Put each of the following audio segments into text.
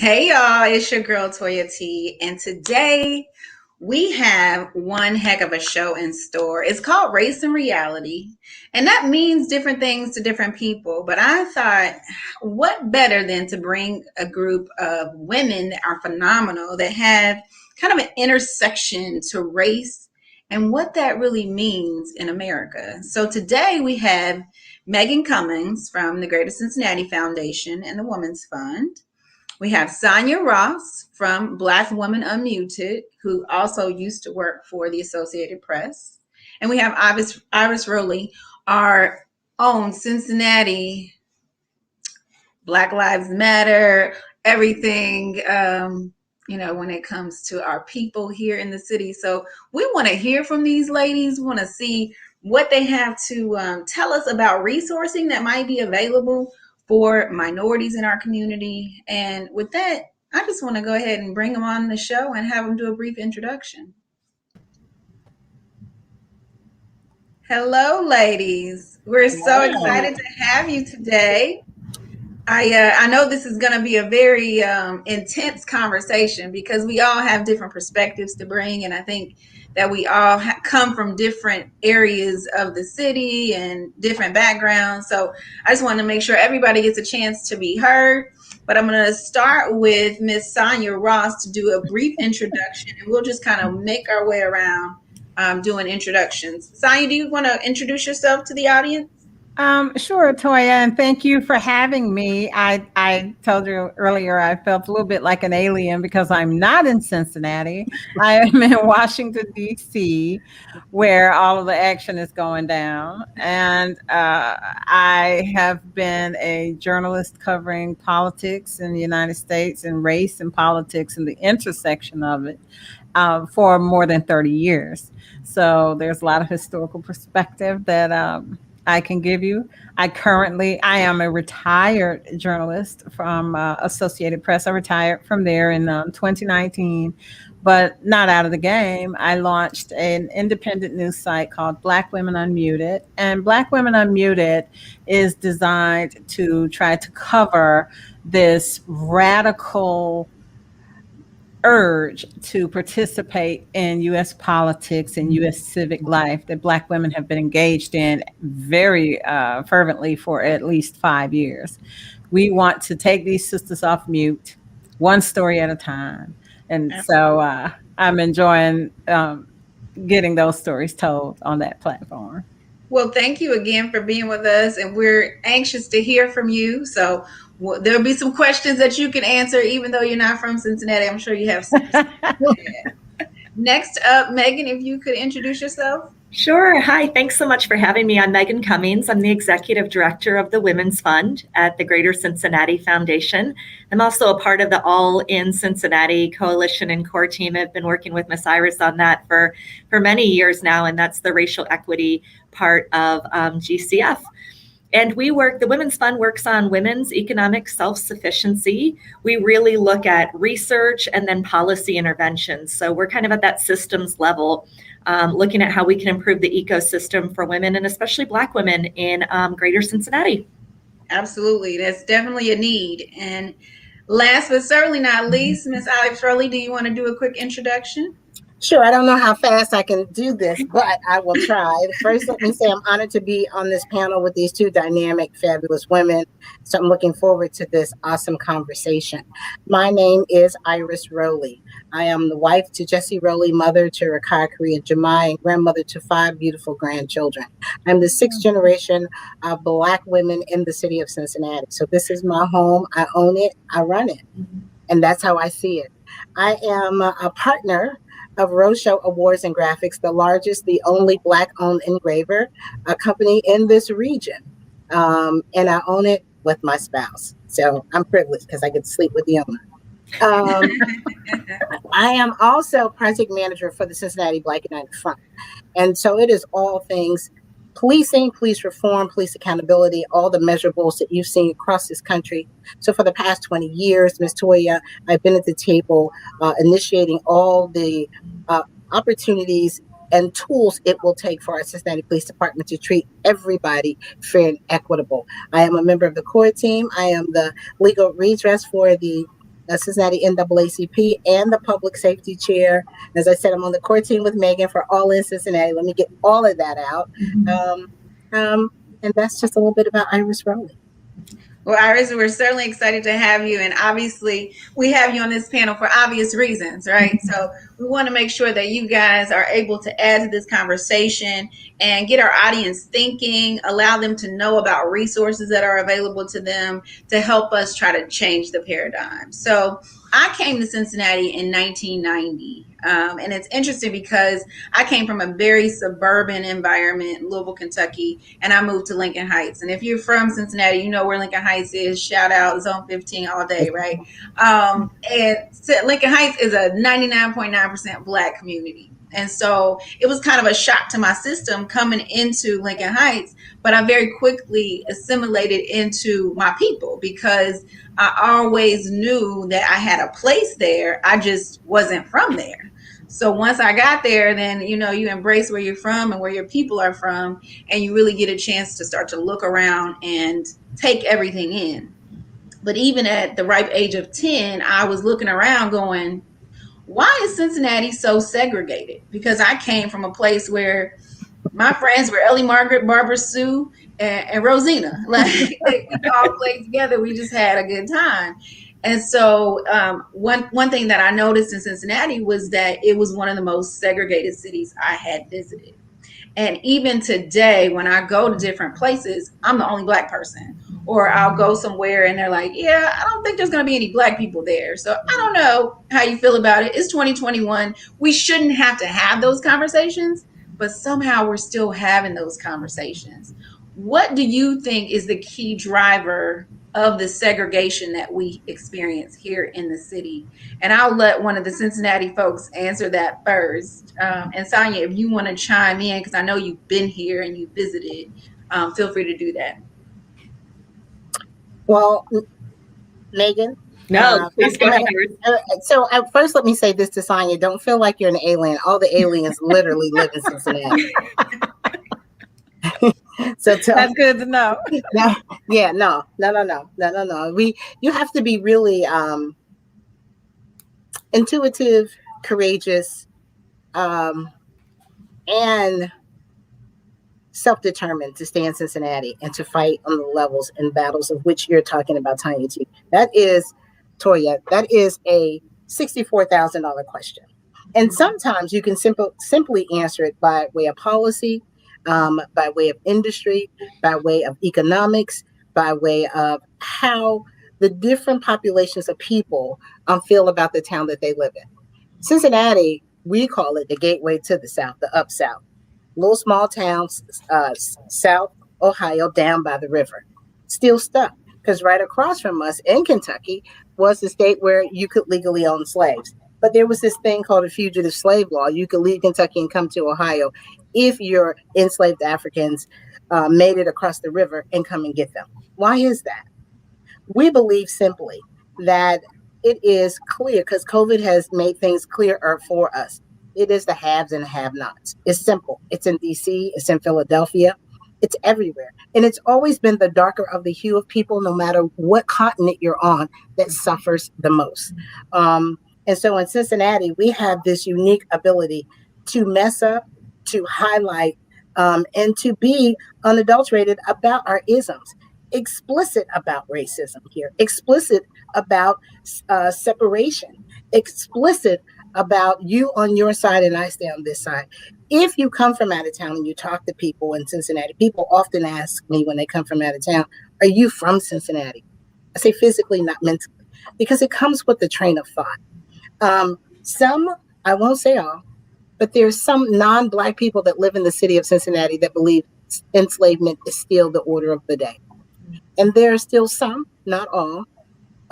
Hey y'all, it's your girl Toyia T, and today we have one heck of a show in store. It's called Race and Reality, and that means different things to different people. But I thought, what better than to bring a group of women that are phenomenal, that have kind of an intersection to race and what that really means in America. So today we have Meghan Cummings from the Greater Cincinnati Foundation and the Women's Fund. We have Sonya Ross from Black Women Unmuted, who also used to work for the Associated Press. And we have Iris Rowley, our own Cincinnati Black Lives Matter, everything, when it comes to our people here in the city. So we want to hear from these ladies. We want to see what they have to tell us about resourcing that might be available for minorities in our community. And with that, I just want to go ahead and bring them on the show and have them do a brief introduction. Hello, ladies. We're so excited to have you today. I know this is going to be a very intense conversation because we all have different perspectives to bring, and I think that we all come from different areas of the city and different backgrounds. So I just want to make sure everybody gets a chance to be heard. But I'm going to start with Miss Sonya Ross to do a brief introduction, and we'll just kind of make our way around doing introductions. Sonya, do you want to introduce yourself to the audience? Sure, Toyia, and thank you for having me. I told you earlier I felt a little bit like an alien because I'm not in Cincinnati. I am in Washington, D.C., where all of the action is going down. And I have been a journalist covering politics in the United States and race and politics and the intersection of it for more than 30 years. So there's a lot of historical perspective that I can give you. I am a retired journalist from Associated Press. I retired from there in 2019, but not out of the game. I launched an independent news site called Black Women Unmuted, and Black Women Unmuted is designed to try to cover this radical urge to participate in U.S. politics and U.S. civic life that Black women have been engaged in very fervently for at least 5 years. We want to take these sisters off mute, one story at a time. And so I'm enjoying getting those stories told on that platform. Well, thank you again for being with us, and we're anxious to hear from you. So there'll be some questions that you can answer, even though you're not from Cincinnati. I'm sure you have some. Next up, Meghan, if you could introduce yourself. Sure. Hi. Thanks so much for having me. I'm Meghan Cummings. I'm the executive director of the Women's Fund at the Greater Cincinnati Foundation. I'm also a part of the All in Cincinnati Coalition and core team. I've been working with Miss Iris on that for many years now, and that's the racial equity part of GCF. And the Women's Fund works on women's economic self-sufficiency. We really look at research and then policy interventions. So we're kind of at that systems level, looking at how we can improve the ecosystem for women and especially Black women in Greater Cincinnati. Absolutely. That's definitely a need. And last but certainly not least, Ms. Alex Roley, do you want to do a quick introduction? Sure. I don't know how fast I can do this, but I will try. First, let me say I'm honored to be on this panel with these two dynamic, fabulous women. So I'm looking forward to this awesome conversation. My name is Iris Rowley. I am the wife to Jesse Rowley, mother to Rakai Korea Jemai, and grandmother to 5 beautiful grandchildren. I'm the 6th generation of Black women in the city of Cincinnati. So this is my home. I own it. I run it. And that's how I see it. I am a partner of Roadshow Awards and Graphics, the largest, the only Black-owned engraver company in this region. And I own it with my spouse. So I'm privileged because I get to sleep with the owner. I am also project manager for the Cincinnati Black United Front. And so it is all things policing, police reform, police accountability, all the measurables that you've seen across this country. So for the past 20 years, Ms. Toyia, I've been at the table initiating all the opportunities and tools it will take for our Cincinnati Police Department to treat everybody fair and equitable. I am a member of the core team. I am the legal redress for the Cincinnati NAACP, and the public safety chair. As I said, I'm on the core team with Meghan for All in Cincinnati. Let me get all of that out. And that's just a little bit about Iris Rowley. Well, Iris, we're certainly excited to have you. And obviously, we have you on this panel for obvious reasons, right? So we want to make sure that you guys are able to add to this conversation and get our audience thinking, allow them to know about resources that are available to them to help us try to change the paradigm. So I came to Cincinnati in 1990. And it's interesting because I came from a very suburban environment, Louisville, Kentucky, and I moved to Lincoln Heights. And if you're from Cincinnati, you know where Lincoln Heights is. Shout out Zone 15 all day, right? And Lincoln Heights is a 99.9% Black community. And so it was kind of a shock to my system coming into Lincoln Heights, but I very quickly assimilated into my people because I always knew that I had a place there. I just wasn't from there. So once I got there, then, you embrace where you're from and where your people are from, and you really get a chance to start to look around and take everything in. But even at the ripe age of 10, I was looking around going, why is Cincinnati so segregated? Because I came from a place where my friends were Ellie Margaret, Barbara Sue, and Rosina. Like we all played together. We just had a good time. And so one thing that I noticed in Cincinnati was that it was one of the most segregated cities I had visited. And even today, when I go to different places, I'm the only Black person. Or I'll go somewhere and they're like, yeah, I don't think there's going to be any Black people there. So I don't know how you feel about it. It's 2021. We shouldn't have to have those conversations, but somehow we're still having those conversations. What do you think is the key driver of the segregation that we experience here in the city? And I'll let one of the Cincinnati folks answer that first. And Sonya, if you want to chime in, because I know you've been here and you visited, feel free to do that. Well, Meghan? No, please go ahead. So first, let me say this to Sonya. Don't feel like you're an alien. All the aliens literally live in Cincinnati. So that's good to know. No. You have to be really intuitive, courageous, and self-determined to stay in Cincinnati and to fight on the levels and battles of which you're talking about, Toyia T. That is, Toyia, that is a $64,000 question. And sometimes you can simply answer it by way of policy, by way of industry, by way of economics, by way of how the different populations of people feel about the town that they live in. Cincinnati, we call it the gateway to the South, the up South. Little small towns, South Ohio, down by the river. Still stuck, because right across from us in Kentucky was the state where you could legally own slaves. But there was this thing called a fugitive slave law. You could leave Kentucky and come to Ohio if your enslaved Africans made it across the river and come and get them. Why is that? We believe simply that it is clear, because COVID has made things clearer for us. It is the haves and the have-nots. It's simple. It's in DC. It's in Philadelphia. It's everywhere. And it's always been the darker of the hue of people, no matter what continent you're on, that suffers the most. And so in Cincinnati, we have this unique ability to mess up, to highlight, and to be unadulterated about our isms, explicit about racism here, explicit about separation, explicit about you on your side and I stay on this side. If you come from out of town and you talk to people in Cincinnati, people often ask me when they come from out of town, are you from Cincinnati? I say physically, not mentally, because it comes with the train of thought. Some, I won't say all, but there's some non-Black people that live in the city of Cincinnati that believe enslavement is still the order of the day. And there are still some, not all,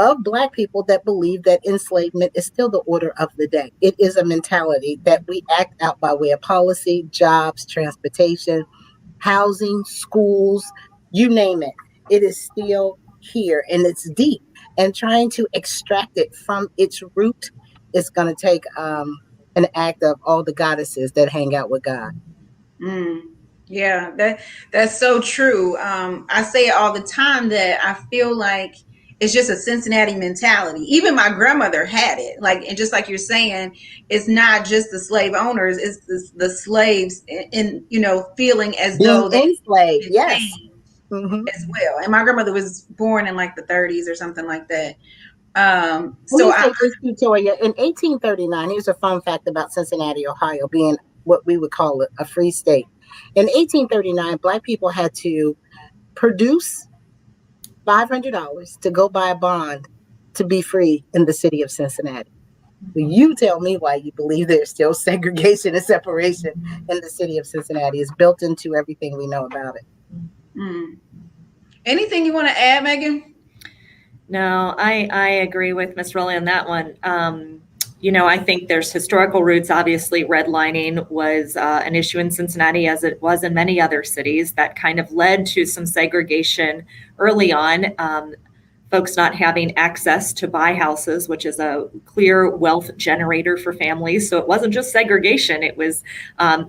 of Black people that believe that enslavement is still the order of the day. It is a mentality that we act out by way of policy, jobs, transportation, housing, schools, you name it. It is still here and it's deep. And trying to extract it from its root is going to take an act of all the goddesses that hang out with God. Yeah, that's so true. I say it all the time that I feel like it's just a Cincinnati mentality. Even my grandmother had it. Like, and just like you're saying, it's not just the slave owners, it's the slaves in, feeling as Being though they enslaved, been yes. changed Mm-hmm. as well. And my grandmother was born in like the 30s or something like that. Let So me say this to Toyia. In 1839, here's a fun fact about Cincinnati, Ohio, being what we would call a free state. In 1839, Black people had to produce $500 to go buy a bond to be free in the city of Cincinnati. You tell me why you believe there's still segregation and separation in the city of Cincinnati. It's built into everything we know about it. Anything you want to add, Megan? No, I agree with Ms. Rowley on that one. I think there's historical roots. Obviously, redlining was an issue in Cincinnati, as it was in many other cities, that kind of led to some segregation early on. Folks not having access to buy houses, which is a clear wealth generator for families. So it wasn't just segregation, it was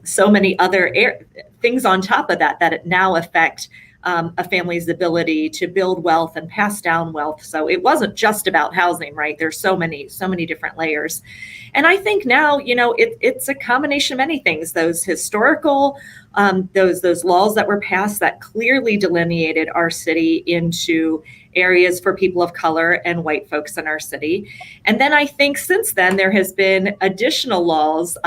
so many other things on top of that it now affect a family's ability to build wealth and pass down wealth. So it wasn't just about housing, right? There's so many different layers. And I think now, it's a combination of many things. Those historical, those laws that were passed that clearly delineated our city into areas for people of color and white folks in our city. And then I think since then, there has been additional laws,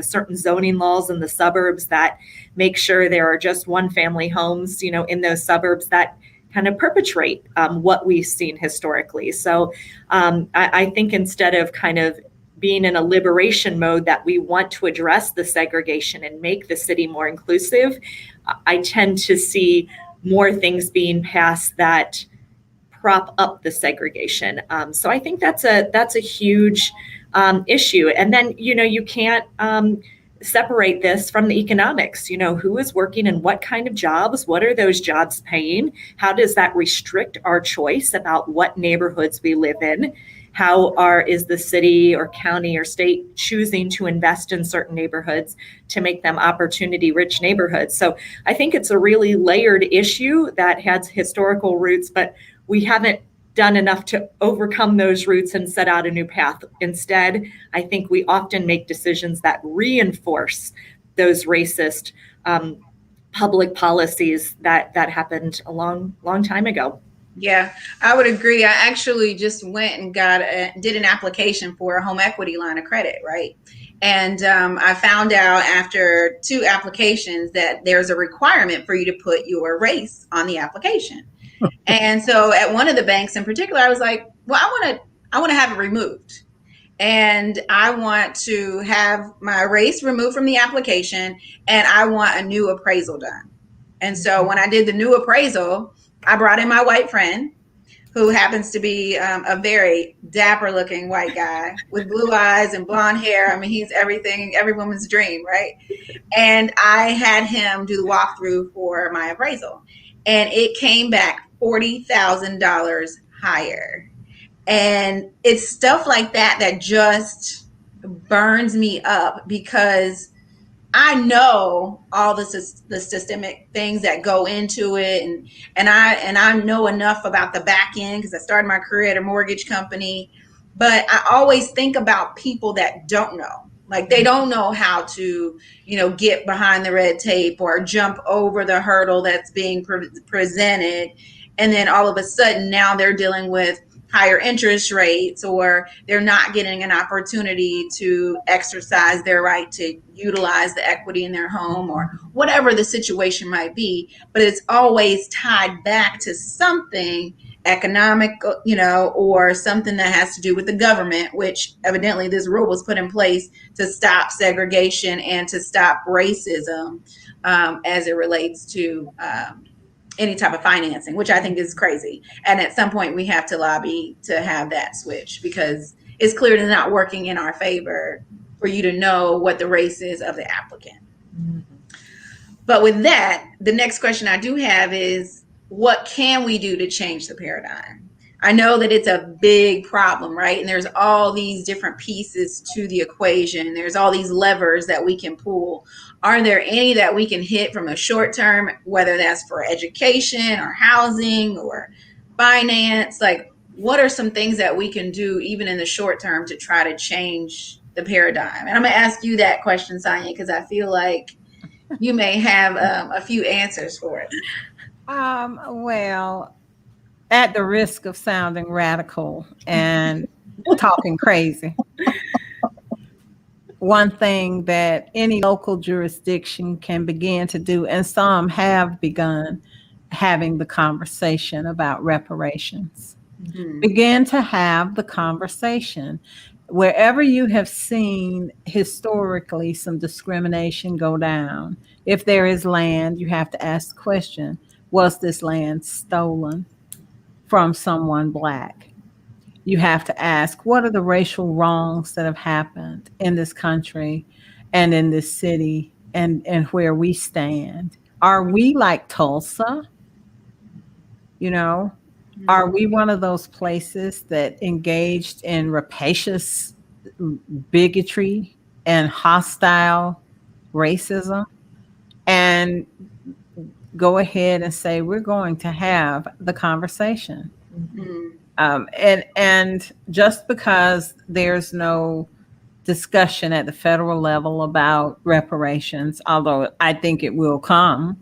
certain zoning laws in the suburbs that make sure there are just one family homes, in those suburbs that kind of perpetrate what we've seen historically. So I think instead of kind of being in a liberation mode that we want to address the segregation and make the city more inclusive, I tend to see more things being passed that prop up the segregation. So I think that's a huge issue. And then, you can't separate this from the economics. Who is working in what kind of jobs? What are those jobs paying? How does that restrict our choice about what neighborhoods we live in? How is the city or county or state choosing to invest in certain neighborhoods to make them opportunity-rich neighborhoods? So I think it's a really layered issue that has historical roots, but we haven't done enough to overcome those roots and set out a new path. Instead, I think we often make decisions that reinforce those racist public policies that happened a long time ago. Yeah, I would agree. I actually just went and did an application for a home equity line of credit, right? And I found out after 2 applications that there's a requirement for you to put your race on the application. And so at one of the banks in particular, I was like, well, I want to have it removed. And I want to have my race removed from the application, and I want a new appraisal done. And so when I did the new appraisal, I brought in my white friend, who happens to be a very dapper looking white guy with blue eyes and blonde hair. I mean, he's everything, every woman's dream, right? And I had him do the walkthrough for my appraisal. And it came back $40,000 higher. And it's stuff like that just burns me up, because I know all the systemic things that go into it, and I know enough about the back end because I started my career at a mortgage company. But I always think about people that don't know. Like, they don't know how to, get behind the red tape or jump over the hurdle that's being presented. And then all of a sudden now they're dealing with higher interest rates, or they're not getting an opportunity to exercise their right to utilize the equity in their home, or whatever the situation might be. But it's always tied back to something economic, or something that has to do with the government, which evidently this rule was put in place to stop segregation and to stop racism as it relates to any type of financing, which I think is crazy. And at some point we have to lobby to have that switch, because it's clearly not working in our favor for you to know what the race is of the applicant. Mm-hmm. But with that, the next question I do have is, what can we do to change the paradigm? I know that it's a big problem, right? And there's all these different pieces to the equation. There's all these levers that we can pull. Are there any that we can hit from a short term, whether that's for education or housing or finance? Like, what are some things that we can do even in the short term to try to change the paradigm? And I'm going to ask you that question, Sonya, because I feel like you may have a few answers for it. Well, at the risk of sounding radical and talking crazy, one thing that any local jurisdiction can begin to do, and some have begun having the conversation about reparations. Mm-hmm. Begin to have the conversation. Wherever you have seen historically some discrimination go down, if there is land, you have to ask the question, was this land stolen from someone Black? You have to ask, what are the racial wrongs that have happened in this country and in this city and where we stand? Are we like Tulsa? You know, are we one of those places that engaged in rapacious bigotry and hostile racism? And go ahead and say, we're going to have the conversation. Mm-hmm. And just because there's no discussion at the federal level about reparations, although I think it will come,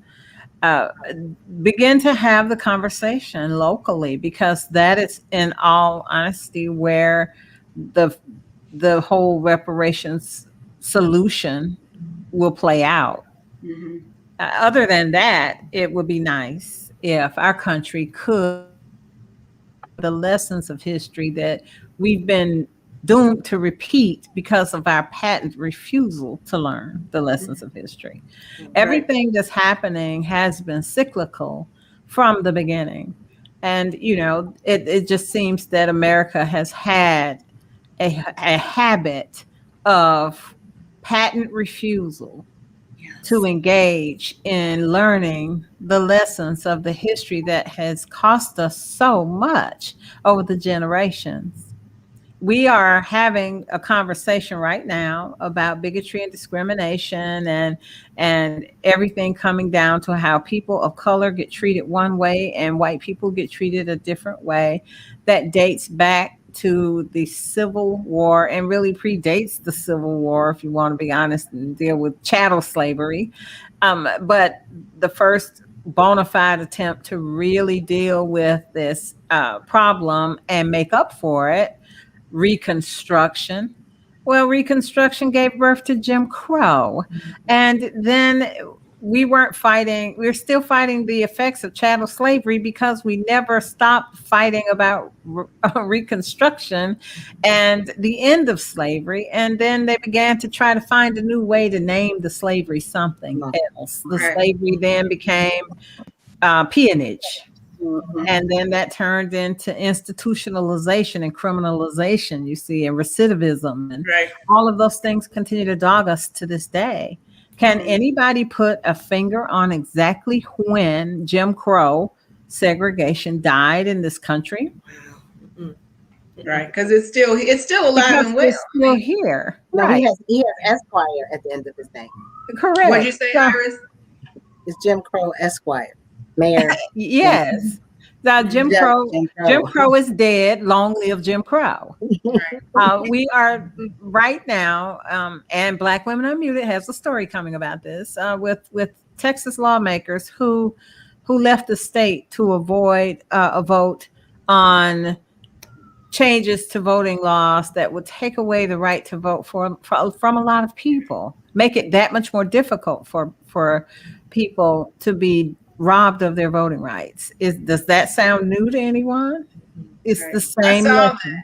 begin to have the conversation locally, because that is, in all honesty, where the whole reparations solution will play out. Mm-hmm. Other than that, it would be nice if our country could, the lessons of history that we've been doomed to repeat because of our patent refusal to learn the lessons of history. Right. Everything that's happening has been cyclical from the beginning. And, you know, it just seems that America has had a habit of patent refusal to engage in learning the lessons of the history that has cost us so much over the generations. We are having a conversation right now about bigotry and discrimination and everything coming down to how people of color get treated one way and white people get treated a different way, that dates back to the Civil War and really predates the Civil War, if you want to be honest, and deal with chattel slavery. But the first bona fide attempt to really deal with this problem and make up for it, Reconstruction. Well, Reconstruction gave birth to Jim Crow. And then we're still fighting the effects of chattel slavery because we never stopped fighting about Reconstruction and the end of slavery. And then they began to try to find a new way to name the slavery something else. The slavery then became peonage. Mhm. And then that turned into institutionalization and criminalization, you see, and recidivism. And all of those things continue to dog us to this day. Can anybody put a finger on exactly when Jim Crow segregation died in this country? Right, because it's still alive and well. It's still here. No, Right. he has Esquire at the end of his name. Correct. What'd you say, Iris? It's Jim Crow Esquire. Mayor. Yes. Now Jim Crow is dead. Long live Jim Crow. We are right now, and Black Women Unmuted has a story coming about this with Texas lawmakers who left the state to avoid a vote on changes to voting laws that would take away the right to vote from a lot of people, make it that much more difficult for people to be robbed of their voting rights. Does that sound new to anyone? It's the same lesson.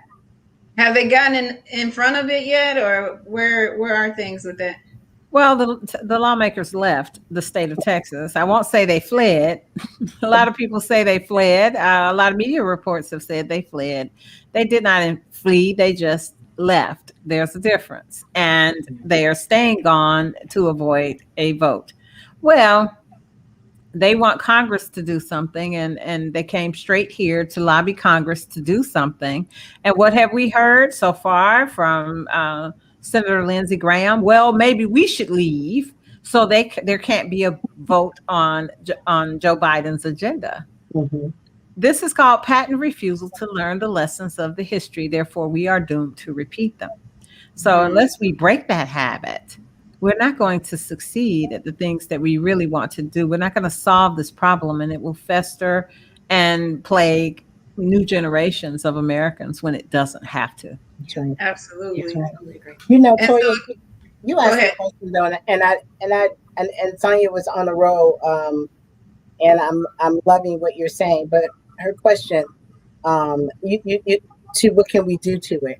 Have they gotten in front of it yet, or where are things with that? Well, the lawmakers left the state of Texas. I won't say they fled. A lot of people say they fled. A lot of media reports have said they fled. They did not flee. They just left. There's a difference. And they are staying gone to avoid a vote. Well, they want Congress to do something, and they came straight here to lobby Congress to do something. And what have we heard so far from Senator Lindsey Graham? Well, maybe we should leave so there can't be a vote on Joe Biden's agenda. Mm-hmm. This is called patent refusal to learn the lessons of the history. Therefore, we are doomed to repeat them. So unless we break that habit, we're not going to succeed at the things that we really want to do. We're not going to solve this problem, and it will fester and plague new generations of Americans when it doesn't have to. That's right. Absolutely. That's right. Totally agree. You know, And Toyia, so- you Go asked ahead. a question though, and Sonya was on a roll, and I'm loving what you're saying. But her question, you to what can we do to it?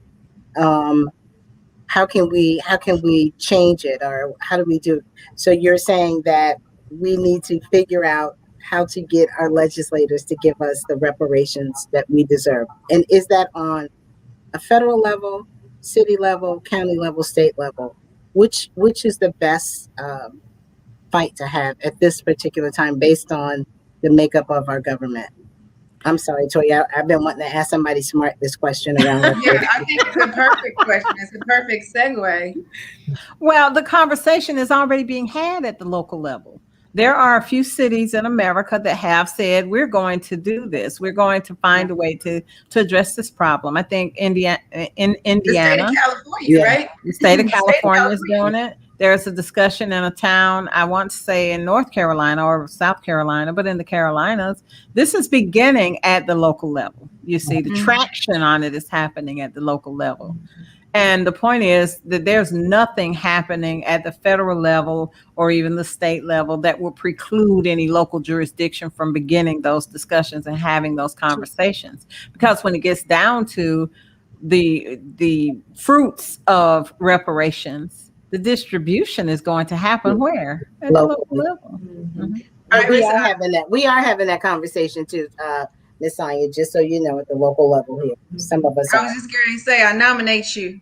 How can we change it, or how do we do it? So you're saying that we need to figure out how to get our legislators to give us the reparations that we deserve. And is that on a federal level, city level, county level, state level? Which is the best fight to have at this particular time based on the makeup of our government? I'm sorry, Toyia. I've been wanting to ask somebody smart this question around. Yeah, I think it's a perfect question. It's a perfect segue. Well, the conversation is already being had at the local level. There are a few cities in America that have said, we're going to do this. We're going to find a way to address this problem. I think in The state Indiana, of California, Yeah. right? the state of The state of California is California. doing it. There's a discussion in a town, I want to say in North Carolina or South Carolina, but in the Carolinas, this is beginning at the local level. You see, the traction on it is happening at the local level. And the point is that there's nothing happening at the federal level or even the state level that will preclude any local jurisdiction from beginning those discussions and having those conversations. Because when it gets down to the fruits of reparations, the distribution is going to happen where? At the local level. Mhm. And we All are right, having that conversation too, Ms. Sonya, just so you know, at the local level here. Some of us I are. was just going to say, I nominate you.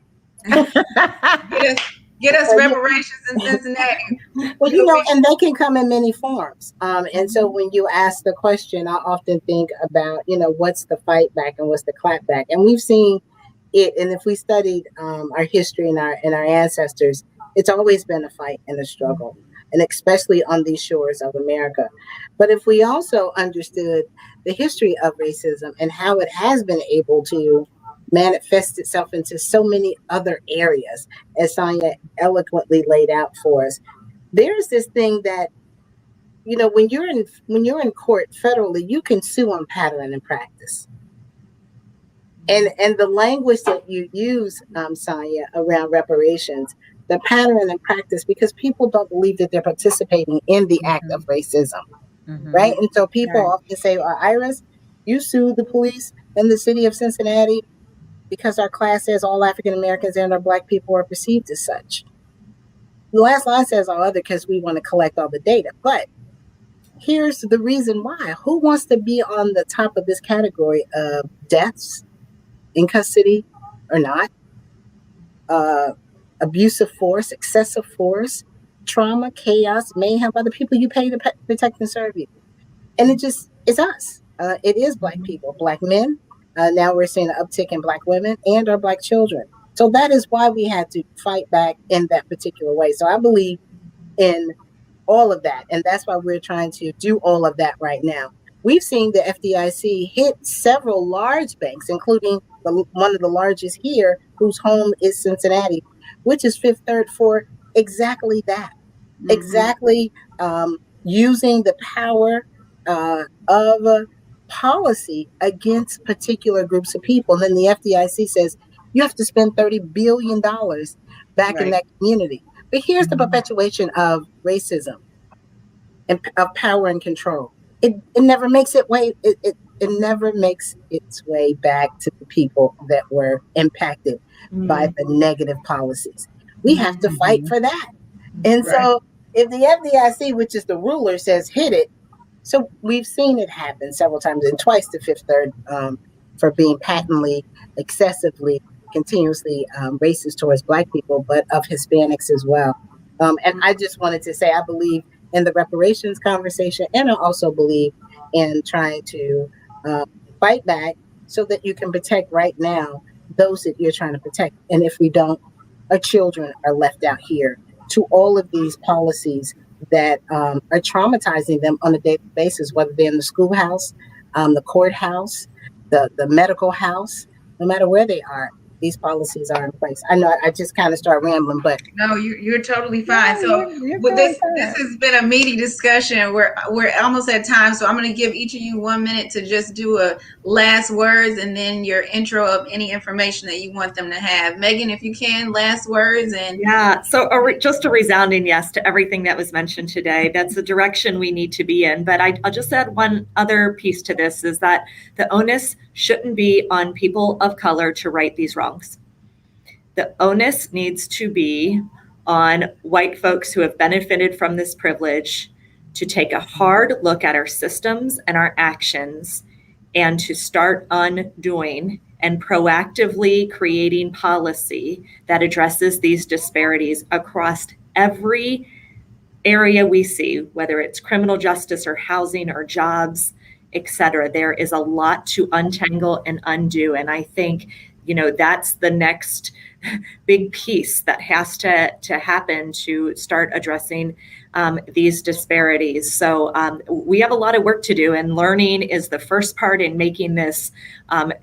Get us reparations in Cincinnati. Well, you know, and they can come in many forms. And so when you ask the question, I often think about, you know, what's the fight back and what's the clap back? And we've seen it. And if we studied our history and our ancestors, it's always been a fight and a struggle, and especially on these shores of America. But if we also understood the history of racism and how it has been able to manifest itself into so many other areas, as Sonya eloquently laid out for us, there's this thing that, you know, when you're in court federally, you can sue on pattern and practice. And the language that you use, Sonya, around reparations, the pattern and practice, because people don't believe that they're participating in the act of racism, right? And so people often say, Iris, you sued the police in the city of Cincinnati because our class says all African Americans and our Black people are perceived as such. The last line says all other because we want to collect all the data. But here's the reason why. Who wants to be on the top of this category of deaths in custody or not? Abuse of force, excessive force, trauma, chaos, mayhem by the people you pay to protect and serve you. And it's us. It is Black people, Black men. Now we're seeing an uptick in Black women and our Black children. So that is why we had to fight back in that particular way. So I believe in all of that. And that's why we're trying to do all of that right now. We've seen the FDIC hit several large banks, including one of the largest here, whose home is Cincinnati, which is Fifth Third, for exactly that. Exactly using the power of policy against particular groups of people. And then the FDIC says, you have to spend $30 billion back in that community. But here's the perpetuation of racism and of power and control. It never makes it never makes its way back to the people that were impacted by the negative policies. We have to fight for that. And so if the FDIC, which is the ruler, says hit it, so we've seen it happen several times, and twice to Fifth Third for being patently, excessively, continuously racist towards Black people, but of Hispanics as well. And I just wanted to say, I believe in the reparations conversation, and I also believe in trying to fight back so that you can protect right now those that you're trying to protect. And if we don't, our children are left out here to all of these policies that are traumatizing them on a daily basis, whether they're in the schoolhouse, the courthouse, the medical house, no matter where they are, these policies are in place. I know I just kind of start rambling, but No, you're totally fine. No, So you're with doing this good. has been a meaty discussion. We're almost at time, so I'm going to give each of you 1 minute to just do a last words and then your intro of any information that you want them to have. Megan, if you can, last words and Yeah, so just a resounding yes to everything that was mentioned today. That's the direction we need to be in. But I'll just add one other piece to this is that the onus shouldn't be on people of color to right these wrongs. The onus needs to be on white folks who have benefited from this privilege to take a hard look at our systems and our actions and to start undoing and proactively creating policy that addresses these disparities across every area we see, whether it's criminal justice or housing or jobs, et cetera. There is a lot to untangle and undo. And I think, that's the next big piece that has to happen to start addressing these disparities. So we have a lot of work to do, and learning is the first part in making this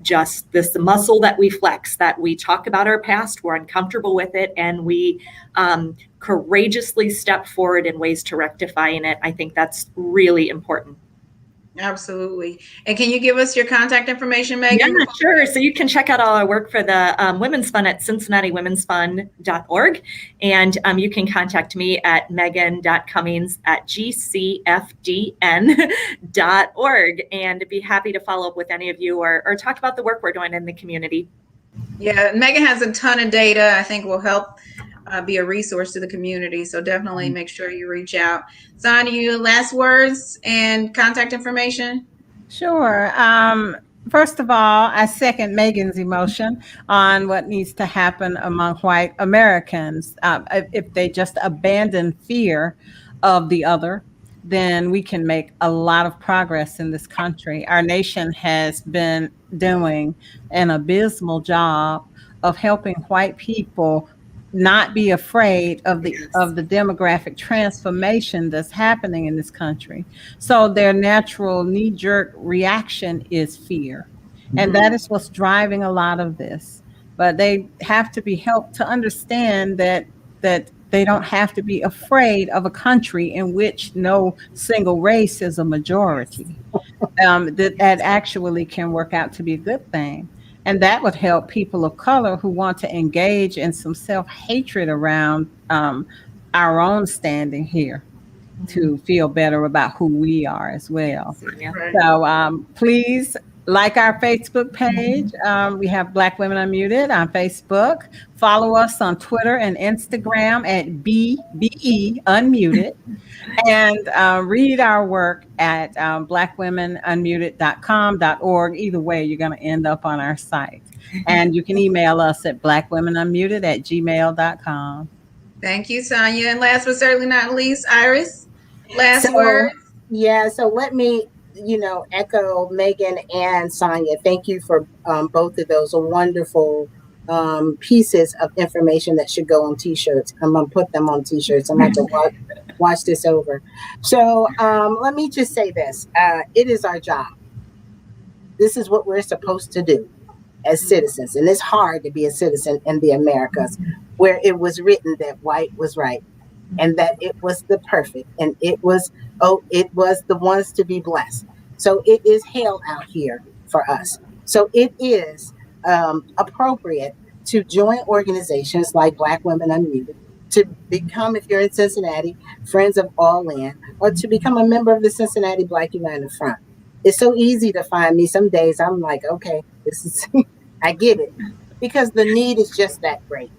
just this muscle that we flex, that we talk about our past, we're uncomfortable with it, and we courageously step forward in ways to rectifying it. I think that's really important. absolutely. And can you give us your contact information, Megan? Yeah, sure. So you can check out all our work for the Women's Fund at CincinnatiWomen'sFund.org. And you can contact me at megan.cummings@gcfdn.org and be happy to follow up with any of you or talk about the work we're doing in the community. Yeah, Megan has a ton of data I think will help be a resource to the community. So definitely make sure you reach out. Sonya, last words and contact information? Sure. First of all, I second Megan's emotion on what needs to happen among white Americans. If they just abandon fear of the other, then we can make a lot of progress in this country. Our nation has been doing an abysmal job of helping white people not be afraid of the demographic transformation that's happening in this country. So their natural knee-jerk reaction is fear. And that is what's driving a lot of this. But they have to be helped to understand that they don't have to be afraid of a country in which no single race is a majority. That actually can work out to be a good thing. And that would help people of color who want to engage in some self-hatred around our own standing here to feel better about who we are as well. Yeah. Right. So please like our Facebook page. We have Black Women Unmuted on Facebook. Follow us on Twitter and Instagram at BBE Unmuted. And read our work at blackwomenunmuted.com.org. Either way, you're going to end up on our site. And you can email us at blackwomenunmuted@gmail.com. Thank you, Sonya. And last but certainly not least, Iris, last words. Yeah, so let me, echo Megan and Sonya. Thank you for both of those wonderful pieces of information that should go on T-shirts. I'm going to put them on T-shirts. I'm going to watch this over. So let me just say this. It is our job. This is what we're supposed to do as citizens. And it's hard to be a citizen in the Americas where it was written that white was right and that it was the perfect and it was the ones to be blessed. So it is hell out here for us. So it is appropriate to join organizations like Black Women Unmuted, to become, if you're in Cincinnati, Friends of All In, or to become a member of the Cincinnati Black United Front. It's so easy to find me. Some days I'm like, okay, this is, I get it, because the need is just that great.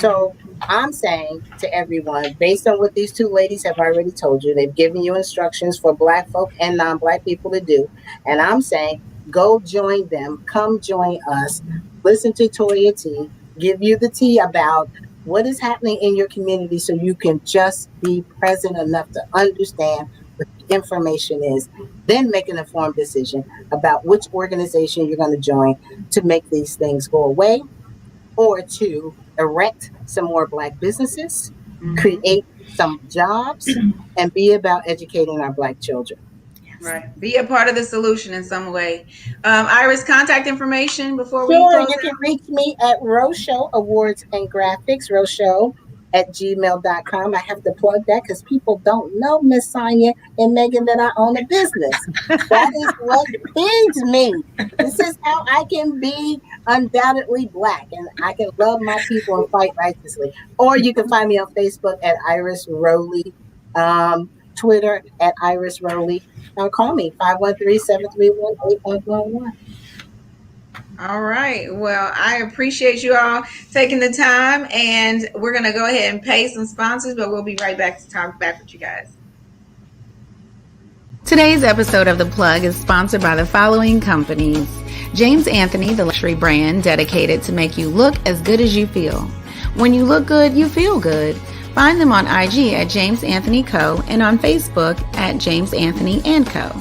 So I'm saying to everyone, based on what these two ladies have already told you, they've given you instructions for Black folk and non-Black people to do. And I'm saying, go join them, come join us, listen to Toyia T, give you the tea about what is happening in your community so you can just be present enough to understand what the information is, then make an informed decision about which organization you're going to join to make these things go away or to erect some more Black businesses, create some jobs, and be about educating our Black children. Right. Be a part of the solution in some way. Iris, contact information before we Sure, close you can reach me at Roadshow Awards and Graphics, roadshow@gmail.com. I have to plug that because people don't know, Miss Sonya and Megan, that I own a business. That is what feeds me. This is how I can be undoubtedly Black, and I can love my people and fight righteously. Or you can find me on Facebook at Iris Rowley, Twitter at Iris Rowley. Call me 513-731-8511. All right. Well, I appreciate you all taking the time, and we're going to go ahead and pay some sponsors, but we'll be right back to talk back with you guys. Today's episode of The Plug is sponsored by the following companies. James Anthony, the luxury brand dedicated to make you look as good as you feel. When you look good, you feel good. Find them on IG at James Anthony Co. and on Facebook at James Anthony & Co.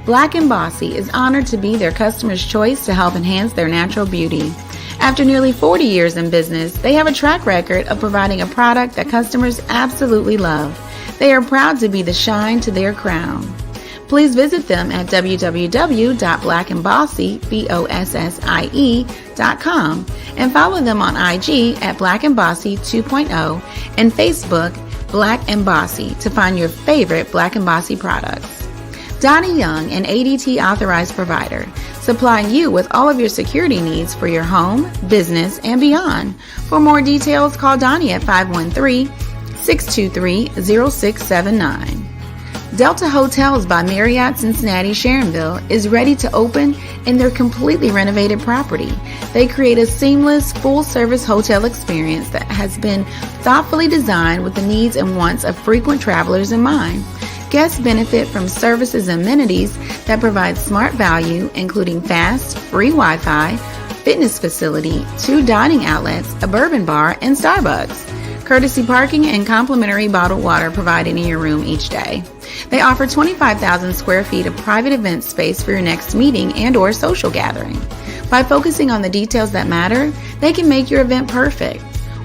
Black & Bossy is honored to be their customer's choice to help enhance their natural beauty. After nearly 40 years in business, they have a track record of providing a product that customers absolutely love. They are proud to be the shine to their crown. Please visit them at www.blackandbossy.com and follow them on IG at Black & Bossy 2.0 and Facebook Black & Bossy to find your favorite Black & Bossy products. Donnie Young, an ADT authorized provider, supplying you with all of your security needs for your home, business, and beyond. For more details, call Donnie at 513-623-0679. Delta Hotels by Marriott Cincinnati Sharonville is ready to open in their completely renovated property. They create a seamless, full-service hotel experience that has been thoughtfully designed with the needs and wants of frequent travelers in mind. Guests benefit from services and amenities that provide smart value, including fast, free Wi-Fi, fitness facility, 2 dining outlets, a bourbon bar, and Starbucks. Courtesy parking and complimentary bottled water provided in your room each day. They offer 25,000 square feet of private event space for your next meeting and or social gathering. By focusing on the details that matter, they can make your event perfect.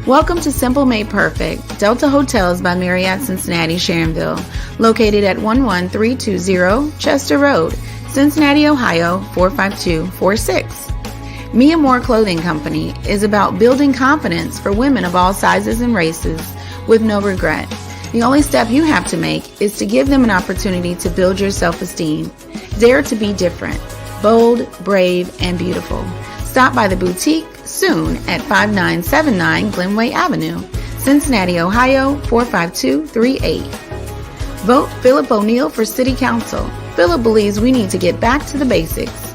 Welcome to Simple Made Perfect, Delta Hotels by Marriott Cincinnati Sharonville, located at 11320 Chester Road, Cincinnati, Ohio 45246. Mia Moore Clothing Company is about building confidence for women of all sizes and races with no regret. The only step you have to make is to give them an opportunity to build your self-esteem. Dare to be different, bold, brave, and beautiful. Stop by the boutique soon at 5979 Glenway Avenue, Cincinnati, Ohio 45238. Vote Philip O'Neill for City Council. Philip believes we need to get back to the basics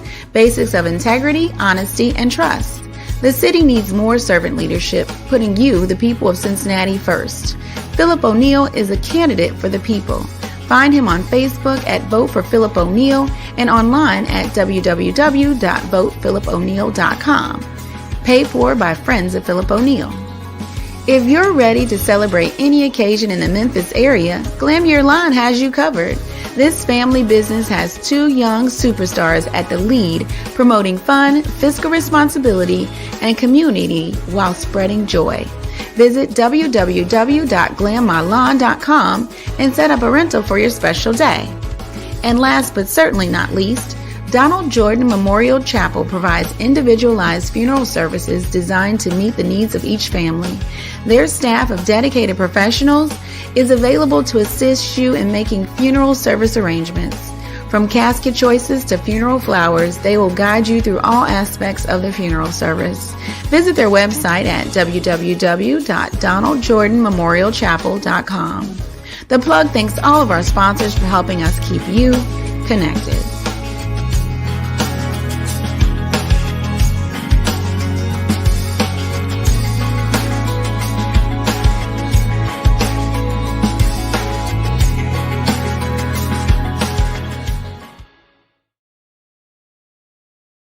of integrity, honesty, and trust. The city needs more servant leadership, putting you, the people of Cincinnati, first. Philip O'Neill is a candidate for the people. Find him on Facebook at Vote for Philip O'Neill and online at www.votephilipo'neill.com. Paid for by Friends of Philip O'Neill. If you're ready to celebrate any occasion in the Memphis area, Glam Your Line has you covered. This family business has 2 young superstars at the lead, promoting fun, fiscal responsibility, and community while spreading joy. Visit www.glammylawn.com and set up a rental for your special day. And last but certainly not least, Donald Jordan Memorial Chapel provides individualized funeral services designed to meet the needs of each family. Their staff of dedicated professionals is available to assist you in making funeral service arrangements. From casket choices to funeral flowers, they will guide you through all aspects of the funeral service. Visit their website at www.donaldjordanmemorialchapel.com. The Plug thanks all of our sponsors for helping us keep you connected.